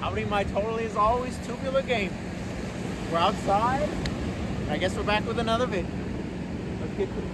Outing my totally is always tubular game. We're outside. I guess we're back with another video. Let's get to it.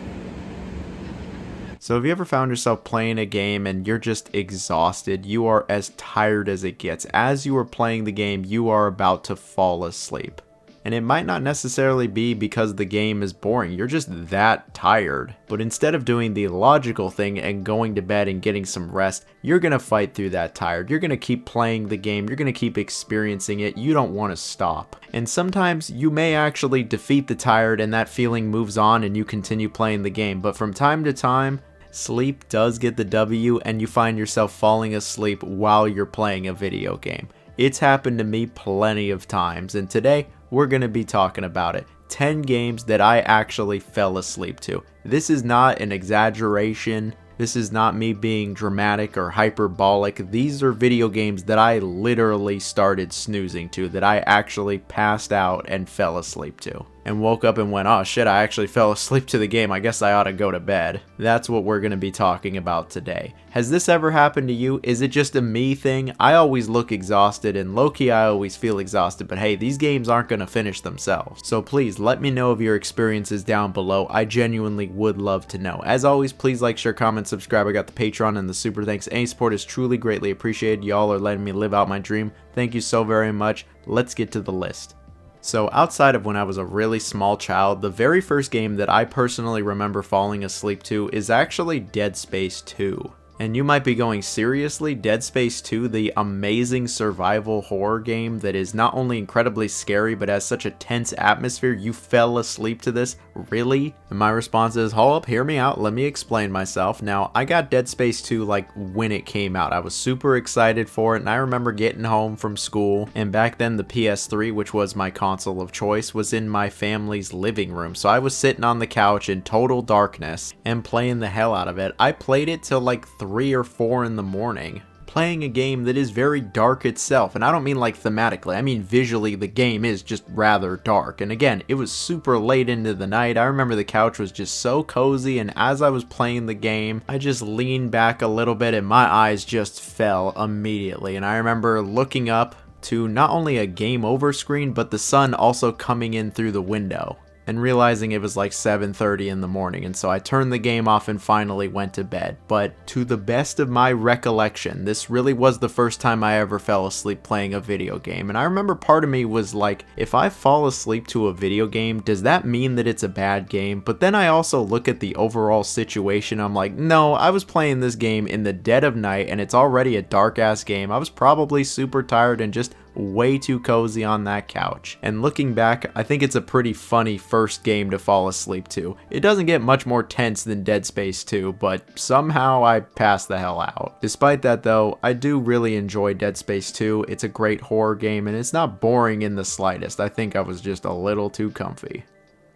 So have you ever found yourself playing a game and you're just exhausted? You are as tired as it gets. As you are playing the game, you are about to fall asleep. And it might not necessarily be because the game is boring, you're just that tired. But instead of doing the logical thing and going to bed and getting some rest, you're gonna fight through that tired. You're gonna keep playing the game, you're gonna keep experiencing it, you don't wanna stop. And sometimes you may actually defeat the tired and that feeling moves on and you continue playing the game. But from time to time, sleep does get the W and you find yourself falling asleep while you're playing a video game. It's happened to me plenty of times, and today we're going to be talking about it. 10 games that I actually fell asleep to. This is not an exaggeration. This is not me being dramatic or hyperbolic. These are video games that I literally started snoozing to, that I actually passed out and fell asleep to. And woke up and went, oh shit, I actually fell asleep to the game. I guess I ought to go to bed. That's what we're going to be talking about today. Has this ever happened to you? Is it just a me thing? I always look exhausted, and low-key I always feel exhausted, but hey, these games aren't going to finish themselves. So please let me know of your experiences down below. I genuinely would love to know. As always, please like, share, comment, subscribe. I got the Patreon and the super thanks. Any support is truly greatly appreciated. Y'all are letting me live out my dream. Thank you so very much. Let's get to the list. So outside of when I was a really small child, the very first game that I personally remember falling asleep to is actually Dead Space 2. And you might be going, seriously? Dead Space 2, the amazing survival horror game that is not only incredibly scary but has such a tense atmosphere, you fell asleep to this? Really? And my response is, hold up, hear me out, let me explain myself. Now, I got Dead Space 2 like when it came out. I was super excited for it, and I remember getting home from school, and back then the PS3, which was my console of choice, was in my family's living room. So I was sitting on the couch in total darkness and playing the hell out of it. I played it till like 3 or 4 in the morning, playing a game that is very dark itself. And I don't mean like thematically, I mean visually the game is just rather dark. And again, it was super late into the night. I remember the couch was just so cozy, and as I was playing the game, I just leaned back a little bit and my eyes just fell immediately. And I remember looking up to not only a game over screen, but the sun also coming in through the window, and realizing it was like 7:30 in the morning, and so I turned the game off and finally went to bed. But to the best of my recollection, this really was the first time I ever fell asleep playing a video game. And I remember part of me was like, if I fall asleep to a video game, does that mean that it's a bad game? But then I also look at the overall situation, I'm like, no, I was playing this game in the dead of night and it's already a dark ass game. I was probably super tired and just way too cozy on that couch. And looking back, I think it's a pretty funny first game to fall asleep to. It doesn't get much more tense than Dead Space 2, but somehow I passed the hell out. Despite that though, I do really enjoy Dead Space 2. It's a great horror game and it's not boring in the slightest. I think I was just a little too comfy.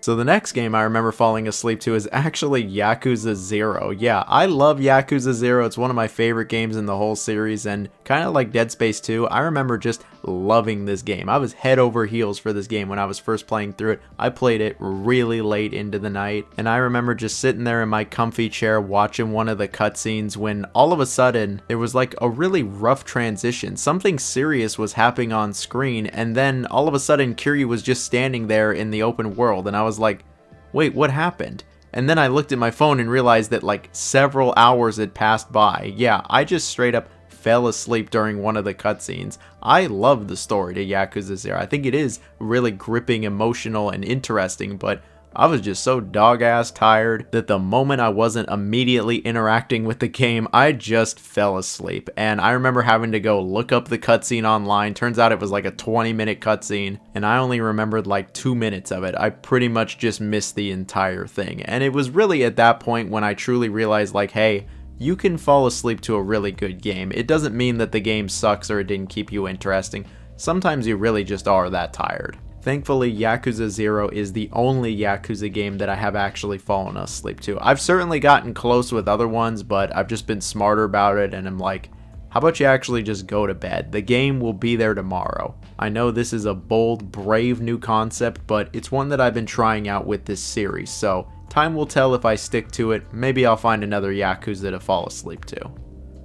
So the next game I remember falling asleep to is actually Yakuza Zero. Yeah, I love Yakuza Zero. It's one of my favorite games in the whole series, and kind of like Dead Space 2, I remember just loving this game. I was head over heels for this game when I was first playing through it. I played it really late into the night, and I remember just sitting there in my comfy chair watching one of the cutscenes when all of a sudden there was like a really rough transition. Something serious was happening on screen, and then all of a sudden Kiryu was just standing there in the open world, and I was like, wait, what happened? And then I looked at my phone and realized that like several hours had passed by. Yeah, I just straight up fell asleep during one of the cutscenes. I love the story to Yakuza Zero. I think it is really gripping, emotional, and interesting, but I was just so dog-ass tired that the moment I wasn't immediately interacting with the game, I just fell asleep. And I remember having to go look up the cutscene online. Turns out it was like a 20-minute cutscene, and I only remembered like 2 minutes of it. I pretty much just missed the entire thing. And it was really at that point when I truly realized, like, hey, you can fall asleep to a really good game. It doesn't mean that the game sucks or it didn't keep you interesting. Sometimes you really just are that tired. Thankfully, Yakuza Zero is the only Yakuza game that I have actually fallen asleep to. I've certainly gotten close with other ones, but I've just been smarter about it, and I'm like, how about you actually just go to bed? The game will be there tomorrow. I know this is a bold, brave new concept, but it's one that I've been trying out with this series, so time will tell if I stick to it. Maybe I'll find another Yakuza to fall asleep to.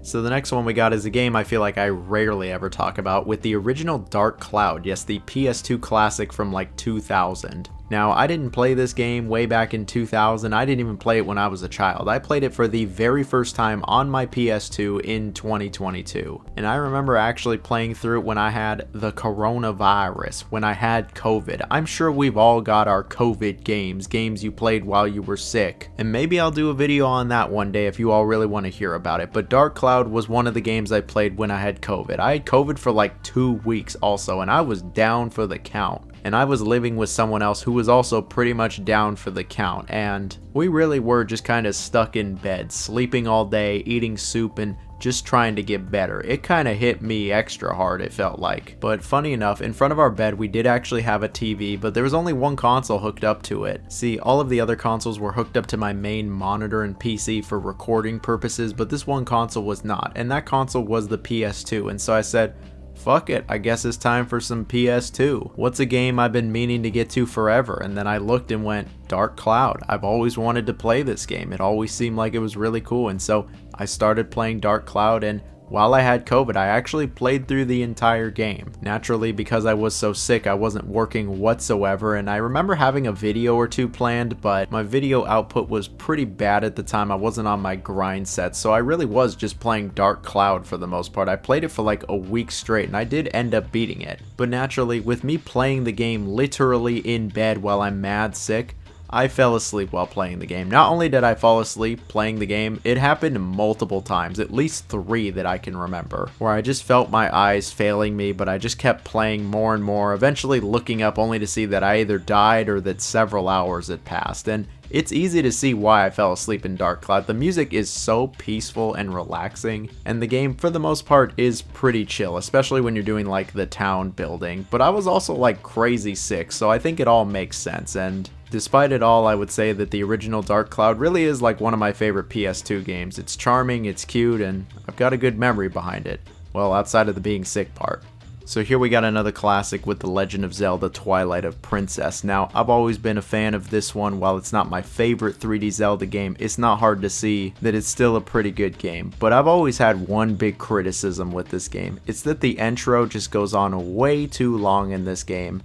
So the next one we got is a game I feel like I rarely ever talk about, with the original Dark Cloud. Yes, the PS2 classic from like 2000. Now, I didn't play this game way back in 2000. I didn't even play it when I was a child. I played it for the very first time on my PS2 in 2022. And I remember actually playing through it when I had the coronavirus, when I had COVID. I'm sure we've all got our COVID games you played while you were sick. And maybe I'll do a video on that one day if you all really want to hear about it. But Dark Cloud was one of the games I played when I had COVID. I had COVID for like 2 weeks also, and I was down for the count. And I was living with someone else who was also pretty much down for the count, and we really were just kind of stuck in bed, sleeping all day, eating soup, and just trying to get better. It kind of hit me extra hard, it felt like. But funny enough, in front of our bed we did actually have a TV, but there was only one console hooked up to it. See, all of the other consoles were hooked up to my main monitor and PC for recording purposes, but this one console was not, and that console was the PS2, and so I said, fuck it, I guess it's time for some PS2. What's a game I've been meaning to get to forever? And then I looked and went, Dark Cloud. I've always wanted to play this game. It always seemed like it was really cool, and so I started playing Dark Cloud, and while I had COVID, I actually played through the entire game. Naturally, because I was so sick, I wasn't working whatsoever, and I remember having a video or two planned, but my video output was pretty bad at the time. I wasn't on my grind set, so I really was just playing Dark Cloud for the most part. I played it for like a week straight, and I did end up beating it. But naturally, with me playing the game literally in bed while I'm mad sick, I fell asleep while playing the game. Not only did I fall asleep playing the game, it happened multiple times, at least 3 that I can remember, where I just felt my eyes failing me, but I just kept playing more and more, eventually looking up only to see that I either died or that several hours had passed. And it's easy to see why I fell asleep in Dark Cloud. The music is so peaceful and relaxing, and the game for the most part is pretty chill, especially when you're doing like the town building. But I was also like crazy sick, so I think it all makes sense, and despite it all, I would say that the original Dark Cloud really is like one of my favorite PS2 games. It's charming, it's cute, and I've got a good memory behind it. Well, outside of the being sick part. So here we got another classic with The Legend of Zelda: Twilight of Princess. Now, I've always been a fan of this one. While it's not my favorite 3D Zelda game, it's not hard to see that it's still a pretty good game. But I've always had one big criticism with this game. It's that the intro just goes on way too long in this game.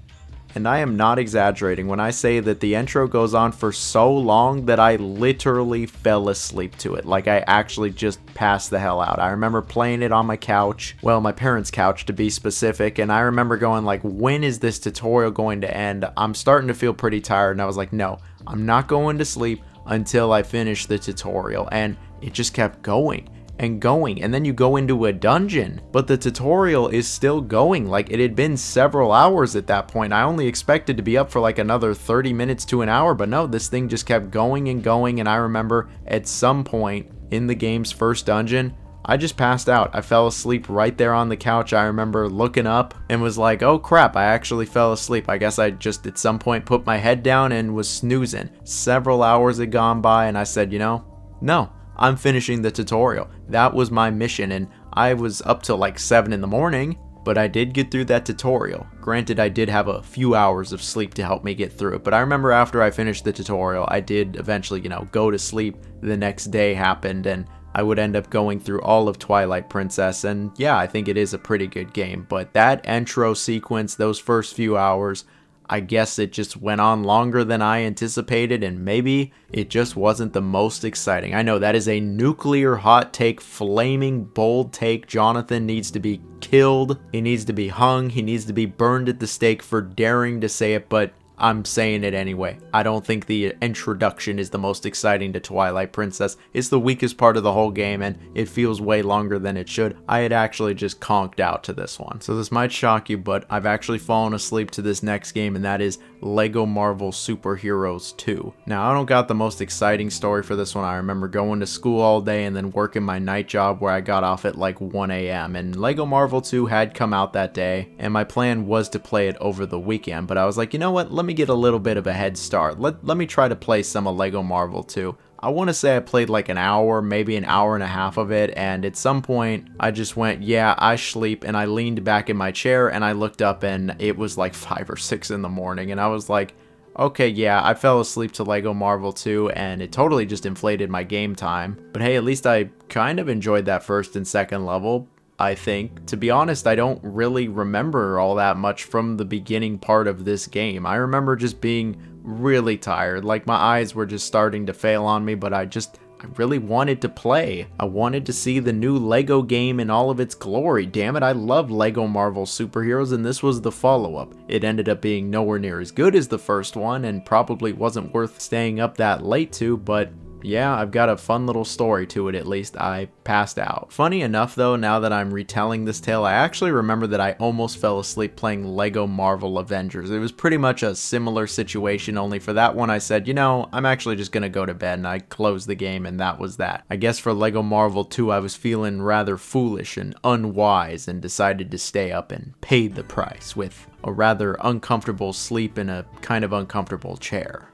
And I am not exaggerating when I say that the intro goes on for so long that I literally fell asleep to it. Like, I actually just passed the hell out. I remember playing it on my couch, well, my parents' couch to be specific, and I remember going like, when is this tutorial going to end? I'm starting to feel pretty tired, and I was like, no, I'm not going to sleep until I finish the tutorial. And it just kept going and going, and then you go into a dungeon, but the tutorial is still going. Like, it had been several hours at that point. I only expected to be up for like another 30 minutes to an hour, but no, this thing just kept going and going. And I remember at some point in the game's first dungeon, I just passed out. I fell asleep right there on the couch. I remember looking up and was like, oh crap, I actually fell asleep. I guess I just at some point put my head down and was snoozing. Several hours had gone by, and I said, you know, no, I'm finishing the tutorial. That was my mission, and I was up till like 7 in the morning, but I did get through that tutorial. Granted, I did have a few hours of sleep to help me get through it, but I remember after I finished the tutorial, I did eventually, go to sleep. The next day happened, and I would end up going through all of Twilight Princess, and yeah, I think it is a pretty good game, but that intro sequence, those first few hours, I guess it just went on longer than I anticipated, and maybe it just wasn't the most exciting. I know that is a nuclear hot take, flaming bold take. Jonathan needs to be killed. He needs to be hung. He needs to be burned at the stake for daring to say it, but I'm saying it anyway. I don't think the introduction is the most exciting to Twilight Princess. It's the weakest part of the whole game, and it feels way longer than it should. I had actually just conked out to this one. So this might shock you, but I've actually fallen asleep to this next game, and that is Lego Marvel Super Heroes 2. Now, I don't got the most exciting story for this one. I remember going to school all day and then working my night job where I got off at like 1 a.m. and Lego Marvel 2 had come out that day, and my plan was to play it over the weekend, but I was like, you know what, let me get a little bit of a head start. Let me try to play some of Lego Marvel 2. I want to say I played like an hour, maybe an hour and a half of it, and at some point I just went, yeah, I sleep, and I leaned back in my chair and I looked up and it was like 5 or 6 in the morning, and I was like, Okay, yeah, I fell asleep to Lego Marvel 2, and it totally just inflated my game time. But hey, at least I kind of enjoyed that first and second level, I think. To be honest, I don't really remember all that much from the beginning part of this game. I remember just being really tired, like my eyes were just starting to fail on me, but I really wanted to play. I wanted to see the new Lego game in all of its glory. Damn it, I love Lego Marvel superheroes, and this was the follow-up. It ended up being nowhere near as good as the first one, and probably wasn't worth staying up that late to, but yeah, I've got a fun little story to it at least. I passed out. Funny enough though, now that I'm retelling this tale, I actually remember that I almost fell asleep playing Lego Marvel Avengers. It was pretty much a similar situation, only for that one I said, you know, I'm actually just gonna go to bed, and I closed the game, and that was that. I guess for Lego Marvel 2 I was feeling rather foolish and unwise and decided to stay up and paid the price with a rather uncomfortable sleep in a kind of uncomfortable chair.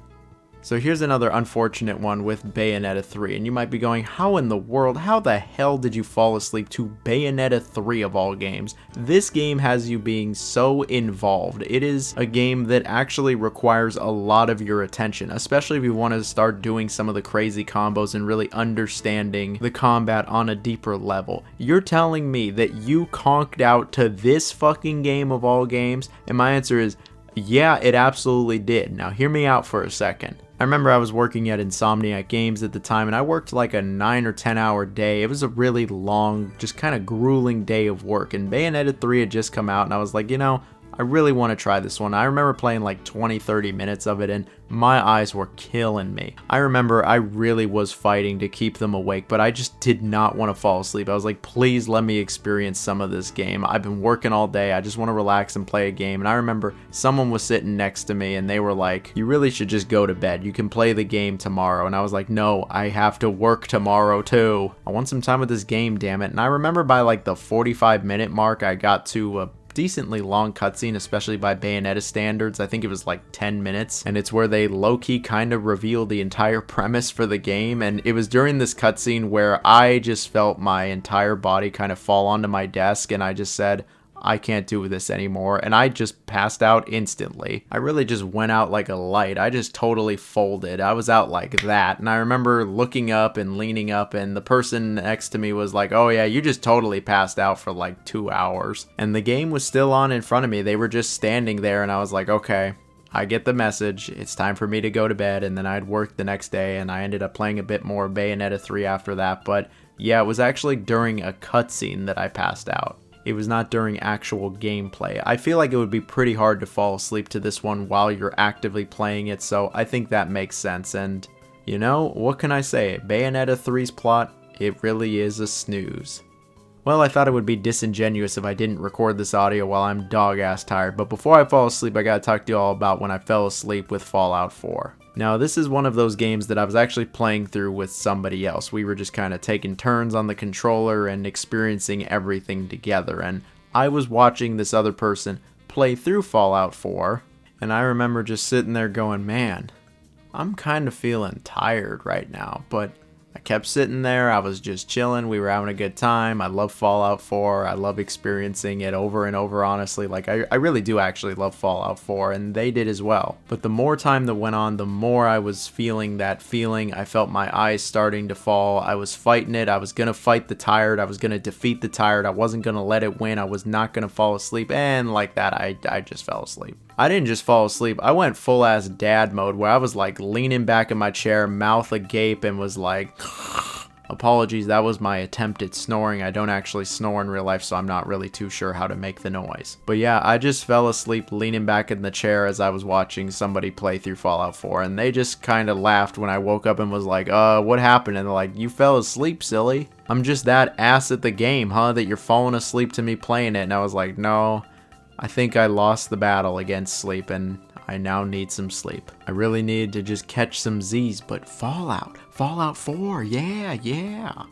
So here's another unfortunate one with Bayonetta 3, and you might be going, how in the world, how the hell did you fall asleep to Bayonetta 3 of all games? This game has you being so involved. It is a game that actually requires a lot of your attention, especially if you want to start doing some of the crazy combos and really understanding the combat on a deeper level. You're telling me that you conked out to this fucking game of all games? And my answer is, yeah, it absolutely did. Now hear me out for a second. I remember I was working at Insomniac Games at the time, and I worked like a 9 or 10 hour day. It was a really long, just kind of grueling day of work, and Bayonetta 3 had just come out, and I was like, you know, I really want to try this one. I remember playing like 20-30 minutes of it, and my eyes were killing me. I remember I really was fighting to keep them awake, but I just did not want to fall asleep. I was like, please let me experience some of this game. I've been working all day. I just want to relax and play a game. And I remember someone was sitting next to me, and they were like, you really should just go to bed. You can play the game tomorrow. And I was like, no, I have to work tomorrow too. I want some time with this game, damn it. And I remember by like the 45-minute mark, I got to a decently long cutscene, especially by Bayonetta standards. I think it was like 10 minutes, and it's where they low-key kind of reveal the entire premise for the game. And it was during this cutscene where I just felt my entire body kind of fall onto my desk, and I just said, I can't do this anymore, and I just passed out instantly. I really just went out like a light. I just totally folded. I was out like that, and I remember looking up and leaning up, and the person next to me was like, oh yeah, you just totally passed out for like 2 hours. And the game was still on in front of me. They were just standing there, and I was like, okay, I get the message. It's time for me to go to bed. And then I'd work the next day, and I ended up playing a bit more Bayonetta 3 after that. But yeah, it was actually during a cutscene that I passed out. It was not during actual gameplay. I feel like it would be pretty hard to fall asleep to this one while you're actively playing it, so I think that makes sense. And, you know, what can I say? Bayonetta 3's plot, it really is a snooze. Well, I thought it would be disingenuous if I didn't record this audio while I'm dog-ass tired, but before I fall asleep, I gotta talk to you all about when I fell asleep with Fallout 4. Now, this is one of those games that I was actually playing through with somebody else. We were just kind of taking turns on the controller and experiencing everything together, and I was watching this other person play through Fallout 4, and I remember just sitting there going, man, I'm kind of feeling tired right now, but I kept sitting there. I was just chilling. We were having a good time. I love Fallout 4. I love experiencing it over and over, honestly. Like, I really do actually love Fallout 4, and they did as well. But the more time that went on, the more I was feeling that feeling. I felt my eyes starting to fall. I was fighting it. I was going to fight the tired. I was going to defeat the tired. I wasn't going to let it win. I was not going to fall asleep. And like that, I just fell asleep. I didn't just fall asleep. I went full ass dad mode where I was like leaning back in my chair, mouth agape, and was like, apologies, that was my attempt at snoring. I don't actually snore in real life, so I'm not really too sure how to make the noise. But yeah, I just fell asleep leaning back in the chair as I was watching somebody play through Fallout 4, and they just kind of laughed when I woke up and was like, what happened? And they're like, you fell asleep, silly. I'm just that ass at the game, huh, that you're falling asleep to me playing it. And I was like, no, I think I lost the battle against sleep, and I now need some sleep. I really need to just catch some Z's, but Fallout 4, yeah.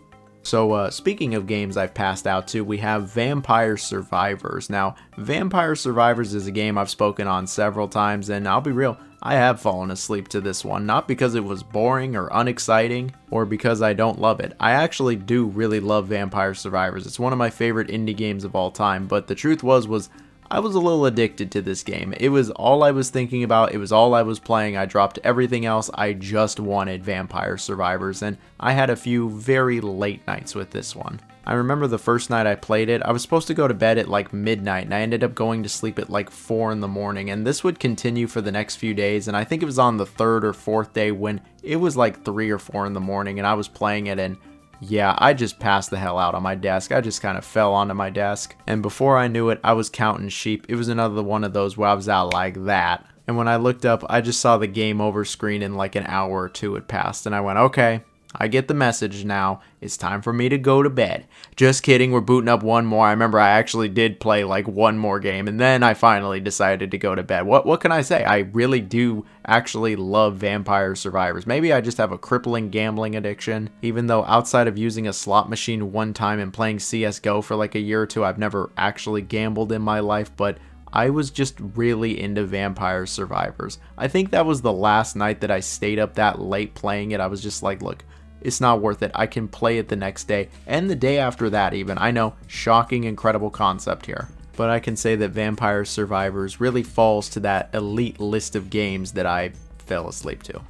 So speaking of games I've passed out to, we have Vampire Survivors. Now, Vampire Survivors is a game I've spoken on several times, and I'll be real, I have fallen asleep to this one, not because it was boring or unexciting, or because I don't love it. I actually do really love Vampire Survivors. It's one of my favorite indie games of all time, but the truth was I was a little addicted to this game. It was all I was thinking about, it was all I was playing. I dropped everything else, I just wanted Vampire Survivors, and I had a few very late nights with this one. I remember the first night I played it, I was supposed to go to bed at like midnight, and I ended up going to sleep at like 4 in the morning, and this would continue for the next few days, and I think it was on the 3rd or 4th day when it was like 3 or 4 in the morning, and I was playing it, and yeah, I just passed the hell out on my desk. I just kind of fell onto my desk, and before I knew it, I was counting sheep. It was another one of those where I was out like that, and when I looked up, I just saw the game over screen and like an hour or two had passed, and I went, okay, I get the message now. It's time for me to go to bed. Just kidding, we're booting up one more. I remember I actually did play like one more game, and then I finally decided to go to bed. What can I say? I really do actually love Vampire Survivors. Maybe I just have a crippling gambling addiction. Even though outside of using a slot machine one time and playing CSGO for like a year or two, I've never actually gambled in my life, but I was just really into Vampire Survivors. I think that was the last night that I stayed up that late playing it. I was just like, look, it's not worth it. I can play it the next day and the day after that even. I know, shocking, incredible concept here. But I can say that Vampire Survivors really falls to that elite list of games that I fell asleep to.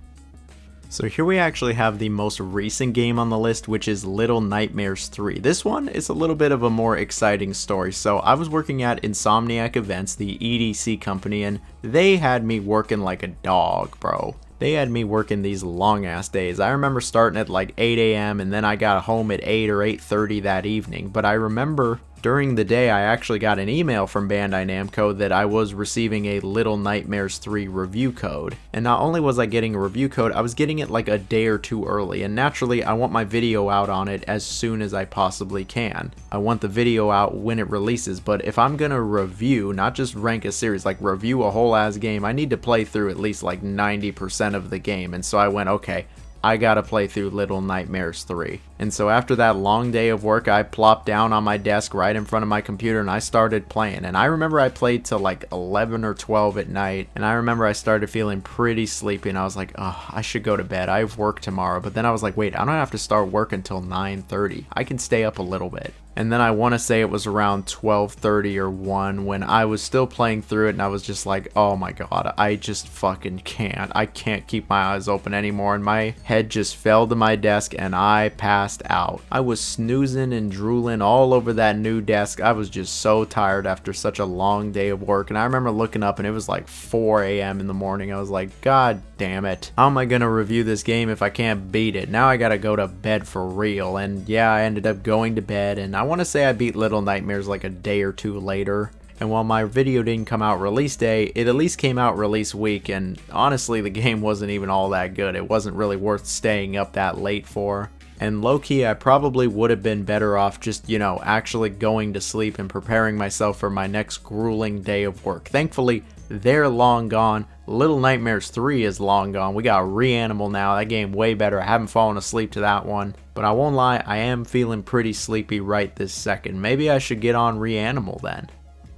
So here we actually have the most recent game on the list, which is Little Nightmares 3. This one is a little bit of a more exciting story. So I was working at Insomniac Events, the EDC company, and they had me working like a dog, bro. They had me working these long ass days. I remember starting at like 8 a.m. and then I got home at 8 or 8:30 that evening. But I remember during the day I actually got an email from Bandai Namco that I was receiving a Little Nightmares 3 review code. And not only was I getting a review code, I was getting it like a day or two early. And naturally I want my video out on it as soon as I possibly can. I want the video out when it releases, but if I'm gonna review, not just rank a series, like review a whole ass game, I need to play through at least like 90% of the game. And so I went, okay, I gotta play through Little Nightmares 3. And so after that long day of work, I plopped down on my desk right in front of my computer and I started playing. And I remember I played till like 11 or 12 at night. And I remember I started feeling pretty sleepy and I was like, oh, I should go to bed. I have work tomorrow. But then I was like, wait, I don't have to start work until 9:30. I can stay up a little bit. And then I want to say it was around 12:30 or 1 when I was still playing through it and I was just like, oh my god, I just fucking can't. I can't keep my eyes open anymore, and my head just fell to my desk and I passed out. I was snoozing and drooling all over that new desk. I was just so tired after such a long day of work, and I remember looking up and it was like 4 a.m. in the morning. I was like, god damn it. How am I gonna review this game if I can't beat it? Now I gotta go to bed for real. And yeah, I ended up going to bed, and I want to say I beat Little Nightmares like a day or two later. And while my video didn't come out release day, it at least came out release week, and honestly the game wasn't even all that good. It wasn't really worth staying up that late for. And low-key, I probably would have been better off just, you know, actually going to sleep and preparing myself for my next grueling day of work. Thankfully, they're long gone. Little Nightmares 3 is long gone. We got Reanimal now. That game way better. I haven't fallen asleep to that one. But I won't lie, I am feeling pretty sleepy right this second. Maybe I should get on Reanimal then.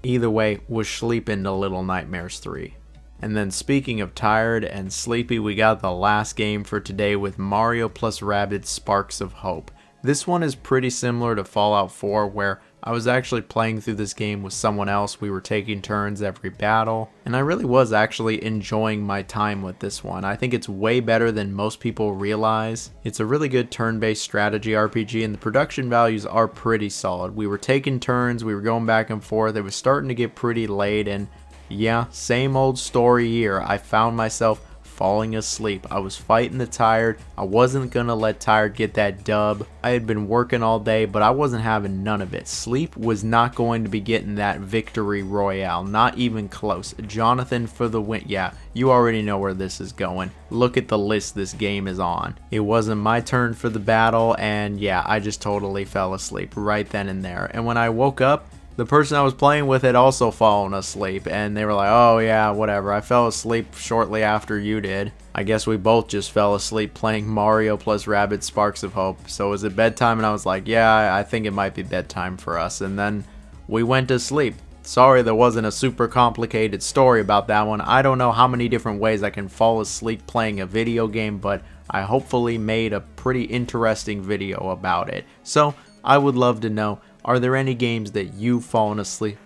Either way, was sleeping to Little Nightmares 3. And then speaking of tired and sleepy, we got the last game for today with Mario + Rabbids Sparks of Hope. This one is pretty similar to Fallout 4, where I was actually playing through this game with someone else. We were taking turns every battle, and I really was actually enjoying my time with this one. I think it's way better than most people realize. It's a really good turn-based strategy RPG, and the production values are pretty solid. We were taking turns, we were going back and forth, it was starting to get pretty late, and yeah, same old story here. I found myself falling asleep. I was fighting the tired. I wasn't gonna let tired get that dub. I had been working all day, but I wasn't having none of it. Sleep was not going to be getting that victory royale, not even close. Jonathan for the win. Yeah, you already know where this is going. Look at the list this game is on. It wasn't my turn for the battle, and yeah, I just totally fell asleep right then and there. And when I woke up, the person I was playing with had also fallen asleep, and they were like, oh yeah, whatever, I fell asleep shortly after you did. I guess we both just fell asleep playing Mario + Rabbids Sparks of Hope. So it was it bedtime, and I was like, yeah, I think it might be bedtime for us, and then we went to sleep. Sorry there wasn't a super complicated story about that one. I don't know how many different ways I can fall asleep playing a video game, but I hopefully made a pretty interesting video about it. So I would love to know, are there any games that you've fallen asleep?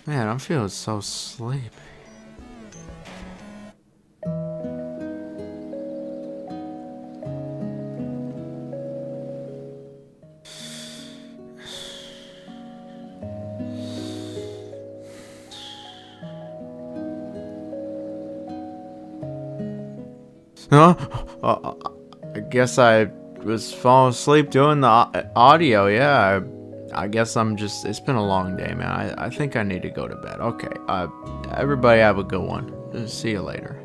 Man, I'm feeling so sleepy. Huh? I guess I was falling asleep doing the audio. Yeah, I guess I'm just. It's been a long day, man. I think I need to go to bed. Okay. Everybody have a good one. See you later.